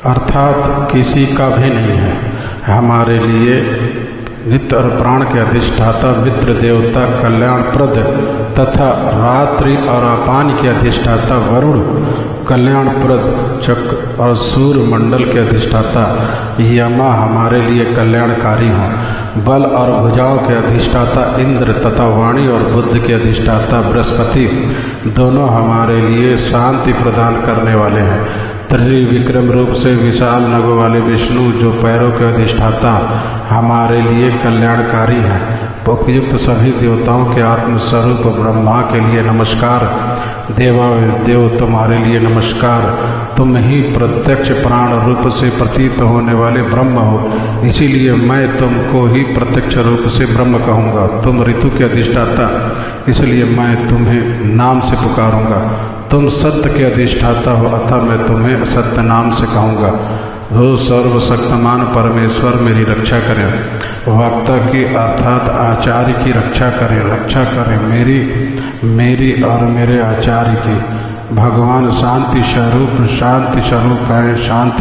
अर्थात किसी का भी नहीं है। हमारे लिए नित्य और प्राण के अधिष्ठाता मित्र देवता कल्याणप्रद तथा रात्रि और अपान के अधिष्ठाता वरुण कल्याणप्रद चक्र और सूर्य मंडल के अधिष्ठाता यमा हमारे लिए कल्याणकारी हों। बल और भुजाओं के अधिष्ठाता इंद्र तथा वाणी और बुद्ध के अधिष्ठाता बृहस्पति दोनों हमारे लिए शांति प्रदान करने वाले हैं। त्रिविक्रम रूप से विशाल नभ वाले विष्णु जो पैरों के अधिष्ठाता हमारे लिए कल्याणकारी हैं। उपयुक्त सभी देवताओं के आत्मस्वरूप ब्रह्मा के लिए नमस्कार। देवादेव तुम्हारे लिए नमस्कार। तुम ही प्रत्यक्ष प्राण रूप से प्रतीत होने वाले ब्रह्म हो, इसीलिए मैं तुमको ही प्रत्यक्ष रूप से ब्रह्म कहूँगा। तुम ऋतु के अधिष्ठाता, इसलिए मैं तुम्हें नाम से पुकारूँगा। तुम सत्य के अधिष्ठाता हो, अतः मैं तुम्हें सत्य नाम से कहूँगा। वो सर्वशक्तिमान परमेश्वर मेरी रक्षा करें, वक्ता की अर्थात आचार्य की रक्षा करें मेरी और मेरे आचार्य की। भगवान शांति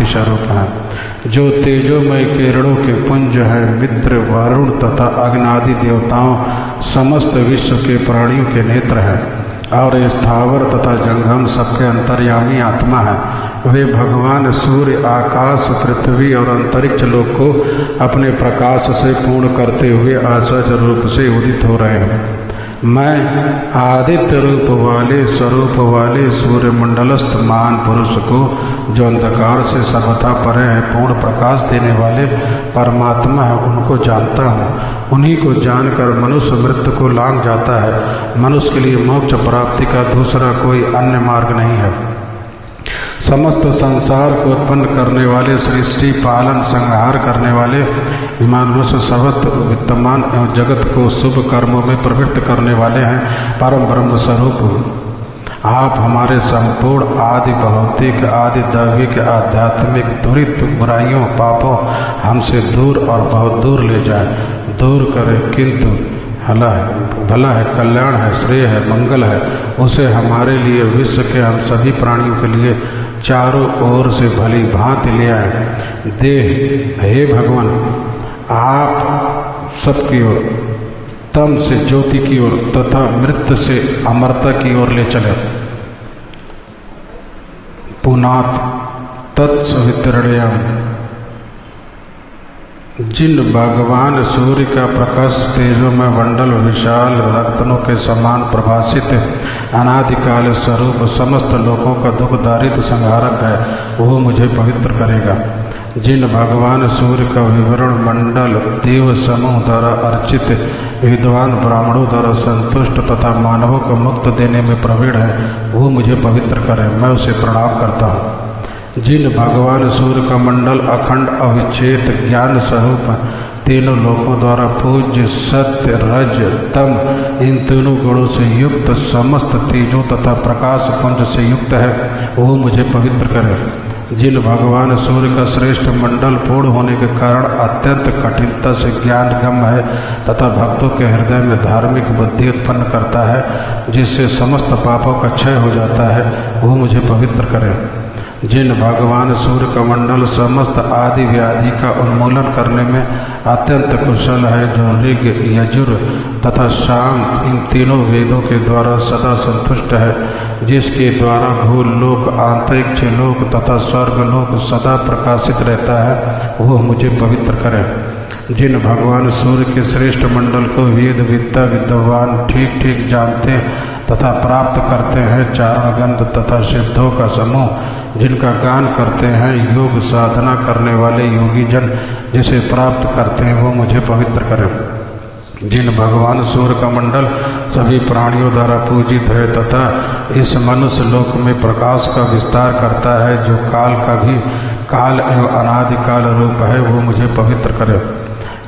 स्वरूप हैं, जो तेजोमय किरणों के पुंज है। मित्र वरुण तथा अग्नादि देवताओं समस्त विश्व के प्राणियों के नेत्र हैं और स्थावर तथा जंगम सबके अंतर्यामी आत्मा है। वे भगवान सूर्य आकाश पृथ्वी और अंतरिक्ष लोक को अपने प्रकाश से पूर्ण करते हुए आश्चर्य रूप से उदित हो रहे हैं। मैं आदित्य रूप वाले स्वरूप वाले सूर्य मंडलस्थ महान पुरुष को, जो अंधकार से सर्वथा परे है, पूर्ण प्रकाश देने वाले परमात्मा है, उनको जानता हूँ। उन्हीं को जानकर मनुष्य मृत्यु को लांघ जाता है। मनुष्य के लिए मोक्ष प्राप्ति का दूसरा कोई अन्य मार्ग नहीं है। समस्त संसार को उत्पन्न करने वाले, सृष्टि पालन संहार करने वाले, मनुष्य सवत विद्यमान एवं जगत को शुभ कर्मों में प्रवृत्त करने वाले हैं परम ब्रह्म स्वरूप। आप हमारे संपूर्ण आदि भौतिक, आदि दैविक, आध्यात्मिक दुरित बुराइयों पापों हमसे दूर और बहुत दूर ले जाए, दूर करें। किंतु भला है, कल्याण है, श्रेय है, मंगल है, उसे हमारे लिए, विश्व के हम सभी प्राणियों के लिए चारों ओर से भली भांति ले आए। देह हे भगवान, आप सबकी ओर, तम से ज्योति की ओर तथा मृत्यु से अमरता की ओर ले चले। पुनात तत्सवितरणयम्, जिन भगवान सूर्य का प्रकाश तेजोमय मंडल विशाल रत्नों के समान प्रभासित अनादिकाल स्वरूप समस्त लोगों का दुख दारिद्र संहारक है, वो मुझे पवित्र करेगा। जिन भगवान सूर्य का विवरण मंडल देव समूह द्वारा अर्चित विद्वान ब्राह्मणों द्वारा संतुष्ट तथा मानवों को मुक्त देने में प्रवीण है, वो मुझे पवित्र करे, मैं उसे प्रणाम करता हूँ। जिन भगवान सूर्य का मंडल अखंड अविच्छेद ज्ञान स्वरूप तीनों लोकों द्वारा पूज्य सत्य रज तम इन तीनों गुणों से युक्त समस्त तेजों तथा प्रकाश पुंज से युक्त है, वो मुझे पवित्र करे। जिन भगवान सूर्य का श्रेष्ठ मंडल पूर्ण होने के कारण अत्यंत कठिनता से ज्ञान गम है तथा भक्तों के हृदय में धार्मिक बुद्धि उत्पन्न करता है, जिससे समस्त पापों का क्षय हो जाता है, वो मुझे पवित्र करे। जिन भगवान सूर्य का मंडल समस्त आदि व्याधि का उन्मूलन करने में अत्यंत कुशल है, जो ऋग यजुर तथा साम इन तीनों वेदों के द्वारा सदा संतुष्ट है, जिसके द्वारा भूलोक, अंतरिक्ष लोक तथा स्वर्गलोक सदा प्रकाशित रहता है, वो मुझे पवित्र करे। जिन भगवान सूर्य के श्रेष्ठ मंडल को वेद विद्या विद्वान ठीक ठीक जानते तथा प्राप्त करते हैं, चारण गंध तथा सिद्धों का समूह जिनका गान करते हैं, योग साधना करने वाले योगी जन जिसे प्राप्त करते हैं, वो मुझे पवित्र करें। जिन भगवान सूर्य का मंडल सभी प्राणियों द्वारा पूजित है तथा इस मनुष्य लोक में प्रकाश का विस्तार करता है, जो काल का भी काल एवं अनादिकाल रूप है, वो मुझे पवित्र करे।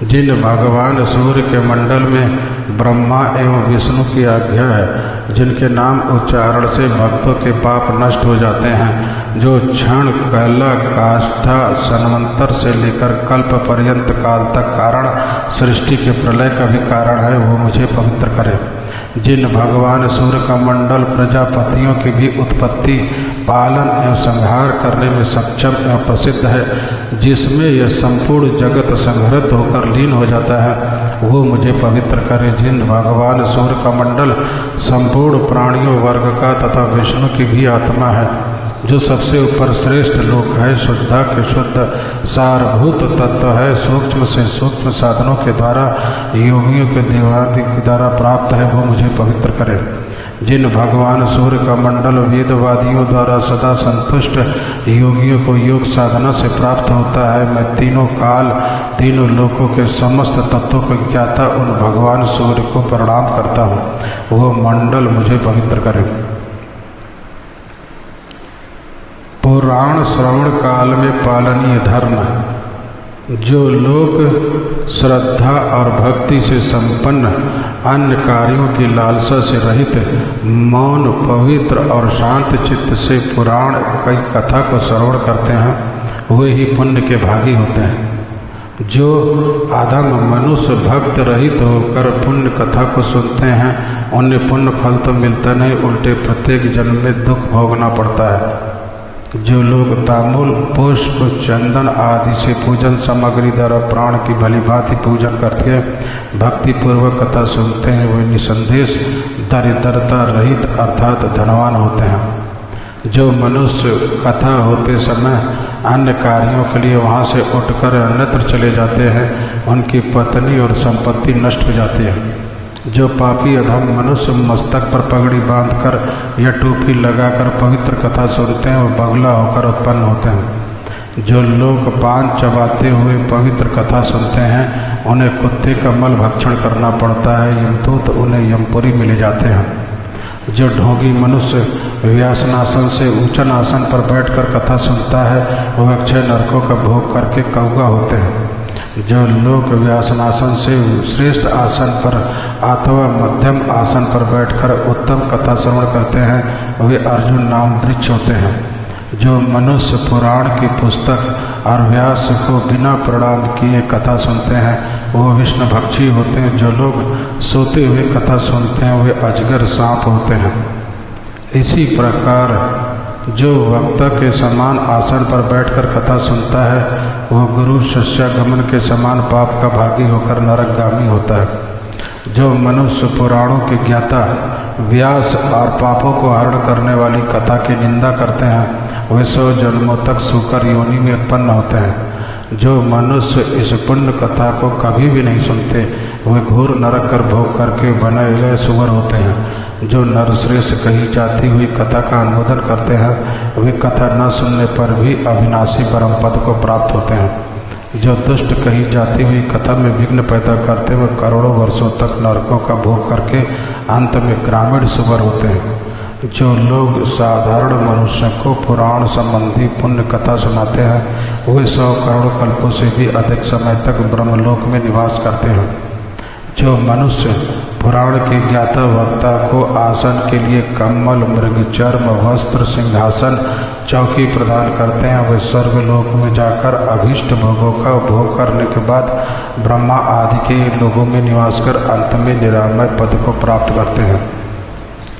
जिन भगवान सूर्य के मंडल में ब्रह्मा एवं विष्णु की आज्ञा है, जिनके नाम उच्चारण से भक्तों के पाप नष्ट हो जाते हैं, जो क्षण कला काष्ठा सन्वंतर से लेकर कल्प पर्यंत काल तक कारण सृष्टि के प्रलय का भी कारण है, वो मुझे पवित्र करे। जिन भगवान सूर्य का मंडल प्रजापतियों की भी उत्पत्ति, पालन एवं संहार करने में सक्षम एवं प्रसिद्ध है, जिसमें यह संपूर्ण जगत संहृत होकर लीन हो जाता है, वो मुझे पवित्र करे। जिन भगवान सूर्य का मंडल संपूर्ण प्राणियों वर्ग का तथा विष्णु की भी आत्मा है, जो सबसे ऊपर श्रेष्ठ लोक है, शुद्धाकृ शुद्ध सारभूत तत्व है, सूक्ष्म से सूक्ष्म साधनों के द्वारा योगियों के देवादि के द्वारा प्राप्त है, वो मुझे पवित्र करे। जिन भगवान सूर्य का मंडल वेदवादियों द्वारा सदा संतुष्ट योगियों को योग साधना से प्राप्त होता है, मैं तीनों काल तीनों लोकों के समस्त तत्वों को ज्ञाता उन भगवान सूर्य को प्रणाम करता हूँ, वो मंडल मुझे पवित्र करे। पुराण श्रवण काल में पालनीय धर्म, जो लोग श्रद्धा और भक्ति से संपन्न, अन्य कार्यों की लालसा से रहित, मौन, पवित्र और शांत चित्त से पुराण की कथा को श्रवण करते हैं, वे ही पुण्य के भागी होते हैं। जो अधम मनुष्य भक्त रहित होकर पुण्य कथा को सुनते हैं, उन्हें पुण्य फल तो मिलता नहीं, उल्टे प्रत्येक जन्म में दुख भोगना पड़ता है। जो लोग तांबूल, पुष्प, चंदन आदि से पूजन सामग्री द्वारा प्राण की भली भांति पूजन करके भक्ति पूर्वक कथा सुनते हैं, वे निसंदेश दरिद्रता रहित अर्थात धनवान होते हैं। जो मनुष्य कथा होते समय अन्य कार्यों के लिए वहाँ से उठकर अन्यत्र चले जाते हैं, उनकी पत्नी और संपत्ति नष्ट हो जाती है। जो पापी अधम मनुष्य मस्तक पर पगड़ी बांधकर या टोपी लगाकर पवित्र कथा सुनते हैं, वो बगला होकर उत्पन्न होते हैं। जो लोग पान चबाते हुए पवित्र कथा सुनते हैं, उन्हें कुत्ते का मल भक्षण करना पड़ता है, यमदूत उन्हें यमपुरी में ले जाते हैं। जो ढोंगी मनुष्य व्यासनासन से ऊंचन आसन पर बैठकर कथा सुनता है, वह अक्षय नरकों का भोग करके कौवा होते हैं। जो लोग व्यासनासन से श्रेष्ठ आसन पर अथवा मध्यम आसन पर बैठकर उत्तम कथा श्रवण करते हैं, वे अर्जुन नाम वृक्ष होते हैं। जो मनुष्य पुराण की पुस्तक और व्यास को बिना प्रणाम किए कथा सुनते हैं, वो विष्णु भक्षी होते हैं। जो लोग सोते हुए कथा सुनते हैं, वे अजगर सांप होते हैं। इसी प्रकार जो वक्ता के समान आसन पर बैठकर कथा सुनता है, वह गुरु शिष्यागमन के समान पाप का भागी होकर नरकगामी होता है। जो मनुष्य पुराणों के ज्ञाता व्यास और पापों को हरण करने वाली कथा की निंदा करते हैं, वे 100 जन्मों तक सूकर योनि में उत्पन्न होते हैं। जो मनुष्य इस पुण्य कथा को कभी भी नहीं सुनते, वे घोर नरक कर भोग करके बनाए गए सुअर होते हैं। जो नरश्रेष्ठ कही जाती हुई कथा का अनुमोदन करते हैं, वे कथा न सुनने पर भी अविनाशी परम पद को प्राप्त होते हैं। जो दुष्ट कही जाती हुई कथा में विघ्न पैदा करते हुए करोड़ों वर्षों तक नरकों का भोग करके अंत में ग्रामीण सुअर होते हैं। जो लोग साधारण मनुष्य को पुराण संबंधी पुण्य कथा सुनाते हैं, वे 100 करोड़ कल्पों से भी अधिक समय तक ब्रह्मलोक में निवास करते हैं। जो मनुष्य पुराण के ज्ञाता वक्ता को आसन के लिए कम्बल, मृगचर्म, वस्त्र, सिंहासन, चौकी प्रदान करते हैं, वे स्वर्गलोक में जाकर अभीष्ट भोगों का भोग करने के बाद ब्रह्मा आदि के लोगों में निवास कर अंत में निरामय पद को प्राप्त करते हैं।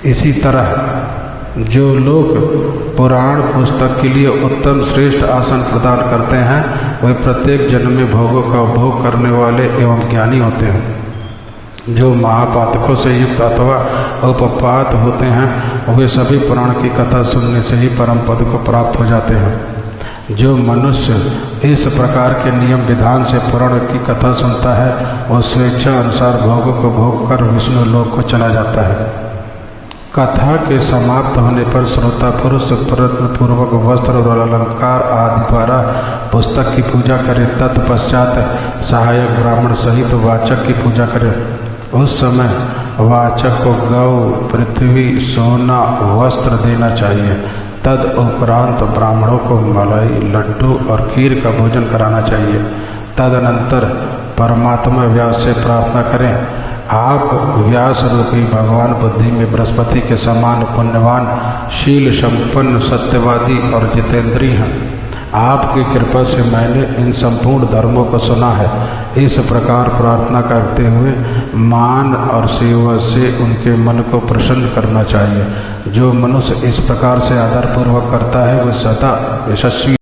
इसी तरह जो लोग पुराण पुस्तक के लिए उत्तम श्रेष्ठ आसन प्रदान करते हैं, वे प्रत्येक जन्म में भोगों का उपभोग करने वाले एवं ज्ञानी होते हैं। जो महापातकों से युक्त अथवा उपपात होते हैं, वे सभी पुराण की कथा सुनने से ही परम पद को प्राप्त हो जाते हैं। जो मनुष्य इस प्रकार के नियम विधान से पुराण की कथा सुनता है, वह स्वेच्छा अनुसार भोगों को भोग कर विष्णु लोक को चला जाता है। कथा के समाप्त होने पर श्रोता पुरुष प्रयत्न पूर्वक वस्त्र और अलंकार आदि द्वारा पुस्तक की पूजा करे, तत्पश्चात सहायक ब्राह्मण सहित वाचक की पूजा करे। उस समय वाचक को गौ, पृथ्वी, सोना, वस्त्र देना चाहिए। तद उपरांत ब्राह्मणों को मलाई, लड्डू और खीर का भोजन कराना चाहिए। तदनंतर परमात्मा व्यास से प्रार्थना करें, आप व्यास रूपी भगवान बुद्धि में बृहस्पति के समान पुण्यवान, शील संपन्न, सत्यवादी और जितेंद्रीय हैं। आपकी कृपा से मैंने इन संपूर्ण धर्मों को सुना है। इस प्रकार प्रार्थना करते हुए मान और सेवा से उनके मन को प्रसन्न करना चाहिए। जो मनुष्य इस प्रकार से आदरपूर्वक करता है वह सदा यशस्वी